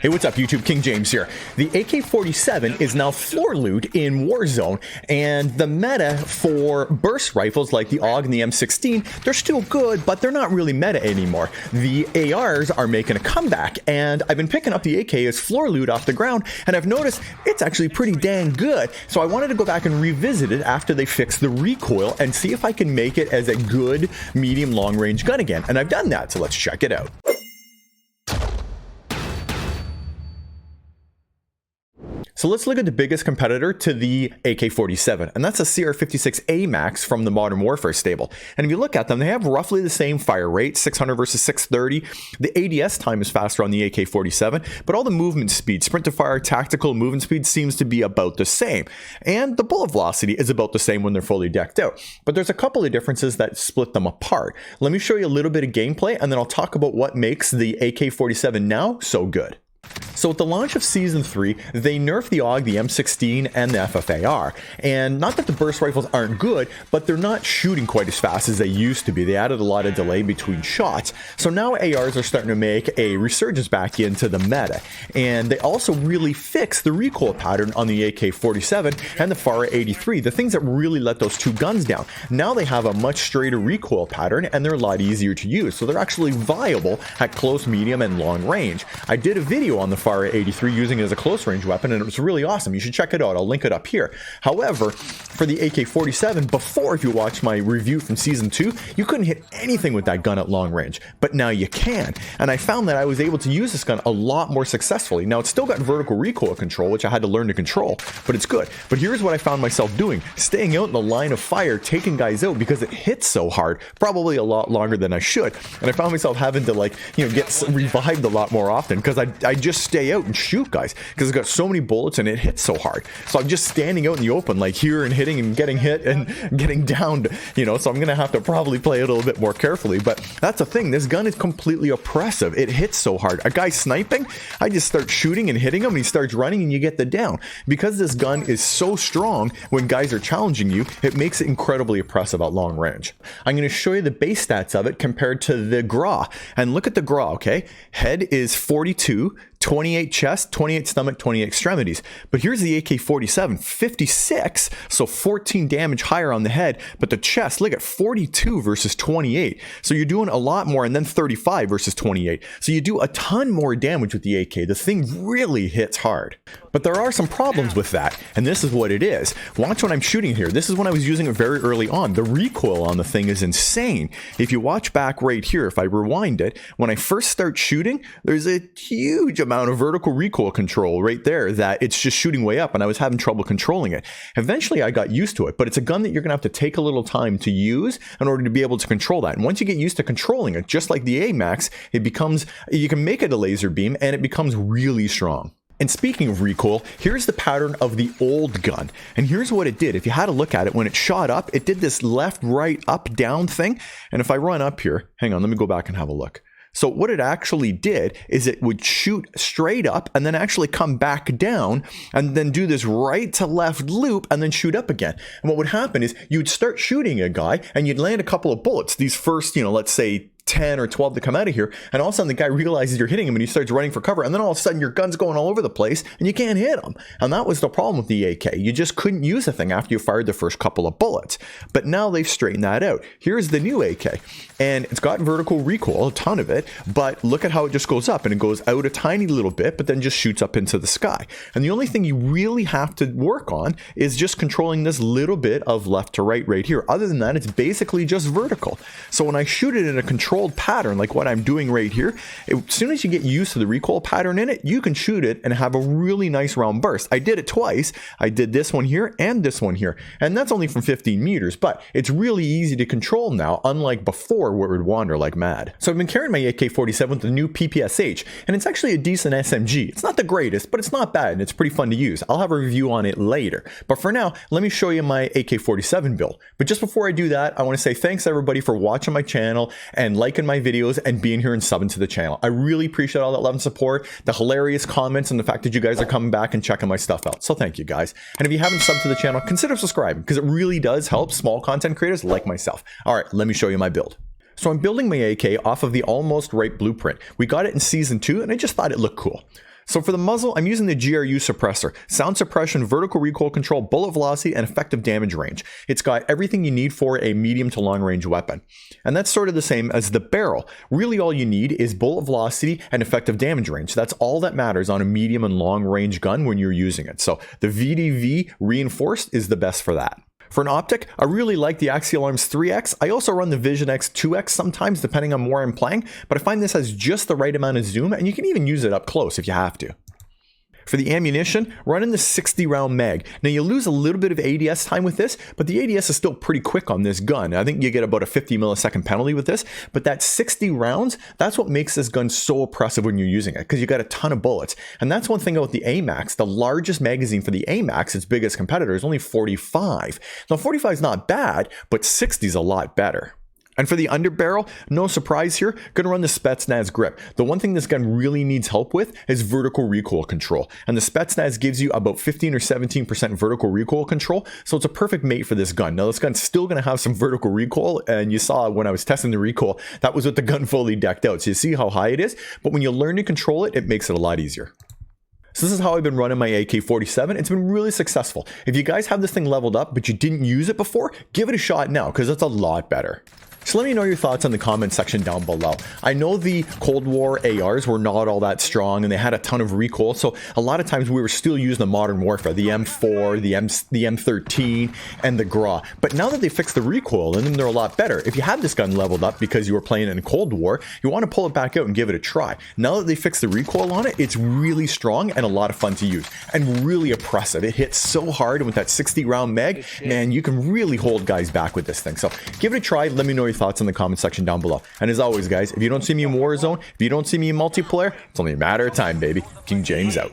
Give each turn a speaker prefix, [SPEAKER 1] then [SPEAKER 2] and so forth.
[SPEAKER 1] Hey, what's up YouTube? King James here. The AK-47 is now floor loot in Warzone, and the meta for burst rifles like the AUG and the M16, they're still good, but they're not really meta anymore. The ARs are making a comeback, and I've been picking up the AK as floor loot off the ground, and I've noticed it's actually pretty dang good. So I wanted to go back and revisit it after they fixed the recoil and see if I can make it as a good medium long range gun again, and I've done that, so let's check it out. So let's look at the biggest competitor to the AK-47, and that's a CR56 Amax from the Modern Warfare stable. And if you look at them, they have roughly the same fire rate, 600 versus 630. The ADS time is faster on the AK-47, but all the movement speed, sprint to fire, tactical movement speed seems to be about the same. And the bullet velocity is about the same when they're fully decked out. But there's a couple of differences that split them apart. Let me show you a little bit of gameplay, and then I'll talk about what makes the AK-47 now so good. So with the launch of Season 3, they nerfed the AUG, the M16, and the FFAR. And not that the burst rifles aren't good, but they're not shooting quite as fast as they used to be. They added a lot of delay between shots. So now ARs are starting to make a resurgence back into the meta. And they also really fixed the recoil pattern on the AK-47 and the FAR-83, the things that really let those two guns down. Now they have a much straighter recoil pattern, and they're a lot easier to use. So they're actually viable at close, medium, and long range. I did a video on the FAR-83 using it as a close range weapon, and it was really awesome. You should check it out. I'll link it up here. However, for the AK-47, before, if you watch my review from Season 2, you couldn't hit anything with that gun at long range, but now you can. And I found that I was able to use this gun a lot more successfully. Now, it's still got vertical recoil control, which I had to learn to control, but it's good. But here's what I found myself doing. Staying out in the line of fire, taking guys out because it hits so hard, probably a lot longer than I should. And I found myself having to, like, get revived a lot more often because I just stay out and shoot guys because it's got so many bullets and it hits so hard. So I'm just standing out in the open, like here, and hitting and getting hit and getting downed, so I'm gonna have to probably play it a little bit more carefully. But that's the thing, this gun is completely oppressive. It hits so hard. A guy sniping, I just start shooting and hitting him, and he starts running and you get the down. Because this gun is so strong when guys are challenging you, it makes it incredibly oppressive at long range. I'm going to show you the base stats of it compared to the GRA, and look at the GRA. Okay, head is 42, 28 chest, 28 stomach, 28 extremities. But here's the AK-47, 56, so 14 damage higher on the head, but the chest, look at 42 versus 28. So you're doing a lot more, and then 35 versus 28. So you do a ton more damage with the AK. The thing really hits hard. But there are some problems with that, and this is what it is. Watch when I'm shooting here. This is when I was using it very early on. The recoil on the thing is insane. If you watch back right here, if I rewind it, when I first start shooting, there's a huge amount of vertical recoil control right there that it's just shooting way up, and I was having trouble controlling it. Eventually I got used to it, but it's a gun that you're gonna have to take a little time to use in order to be able to control that. And once you get used to controlling it, just like the Amax, you can make it a laser beam and it becomes really strong. And speaking of recoil, here's the pattern of the old gun. And here's what it did. If you had a look at it, when it shot up, it did this left, right, up, down thing. And if I run up here, hang on, let me go back and have a look. So what it actually did is it would shoot straight up and then actually come back down and then do this right to left loop and then shoot up again. And what would happen is you'd start shooting a guy and you'd land a couple of bullets. These first, let's say 10 or 12 to come out of here, and all of a sudden the guy realizes you're hitting him and he starts running for cover, and then all of a sudden your gun's going all over the place and you can't hit him. And that was the problem with the AK. You just couldn't use the thing after you fired the first couple of bullets. But now they've straightened that out. Here's the new AK, and it's got vertical recoil, a ton of it, but look at how it just goes up, and it goes out a tiny little bit but then just shoots up into the sky. And the only thing you really have to work on is just controlling this little bit of left to right here. Other than that, it's basically just vertical. So when I shoot it in a controlled pattern like what I'm doing right here, as soon as you get used to the recoil pattern in it, you can shoot it and have a really nice round burst. I did it twice. I did this one here and this one here, and that's only from 15 meters, but it's really easy to control now, unlike before where it would wander like mad. So I've been carrying my AK-47 with the new PPSH, and it's actually a decent SMG. It's not the greatest, but it's not bad, and it's pretty fun to use. I'll have a review on it later, but for now, let me show you my AK-47 build. But just before I do that, I want to say thanks everybody for watching my channel and liking my videos and being here and subbing to the channel. I really appreciate all that love and support, the hilarious comments, and the fact that you guys are coming back and checking my stuff out. So thank you guys. And if you haven't subbed to the channel, consider subscribing because it really does help small content creators like myself. All right, let me show you my build. So I'm building my AK off of the Almost Right blueprint. We got it in Season 2 and I just thought it looked cool. So for the muzzle, I'm using the GRU suppressor, sound suppression, vertical recoil control, bullet velocity, and effective damage range. It's got everything you need for a medium to long range weapon. And that's sort of the same as the barrel. Really all you need is bullet velocity and effective damage range. That's all that matters on a medium and long range gun when you're using it. So the VDV reinforced is the best for that. For an optic, I really like the Axial Arms 3X. I also run the Vision X 2X sometimes depending on where I'm playing, but I find this has just the right amount of zoom and you can even use it up close if you have to. For the ammunition, run in the 60 round mag. Now you lose a little bit of ADS time with this, but the ADS is still pretty quick on this gun. I think you get about a 50 millisecond penalty with this, but that 60 rounds, that's what makes this gun so oppressive when you're using it, because you got a ton of bullets. And that's one thing about the Amax. The largest magazine for the Amax, its biggest competitor, is only 45. Now 45 is not bad, but 60 is a lot better. And for the underbarrel, no surprise here, gonna run the Spetsnaz grip. The one thing this gun really needs help with is vertical recoil control. And the Spetsnaz gives you about 15 or 17% vertical recoil control, so it's a perfect mate for this gun. Now this gun's still gonna have some vertical recoil, and you saw when I was testing the recoil, that was with the gun fully decked out. So you see how high it is, but when you learn to control it, it makes it a lot easier. So this is how I've been running my AK-47. It's been really successful. If you guys have this thing leveled up, but you didn't use it before, give it a shot now, because it's a lot better. So let me know your thoughts in the comment section down below. I know the Cold War ARs were not all that strong and they had a ton of recoil, so a lot of times we were still using the modern warfare, the M4, the M13, and the GRA. But now that they fixed the recoil in them, they're a lot better. If you had this gun leveled up because you were playing it in Cold War, you want to pull it back out and give it a try. Now that they fixed the recoil on it, it's really strong and a lot of fun to use and really oppressive. It hits so hard, and with that 60 round mag, man, you can really hold guys back with this thing. So give it a try. Let me know your thoughts in the comment section down below. And as always, guys, if you don't see me in Warzone, if you don't see me in multiplayer, it's only a matter of time, baby. King James out.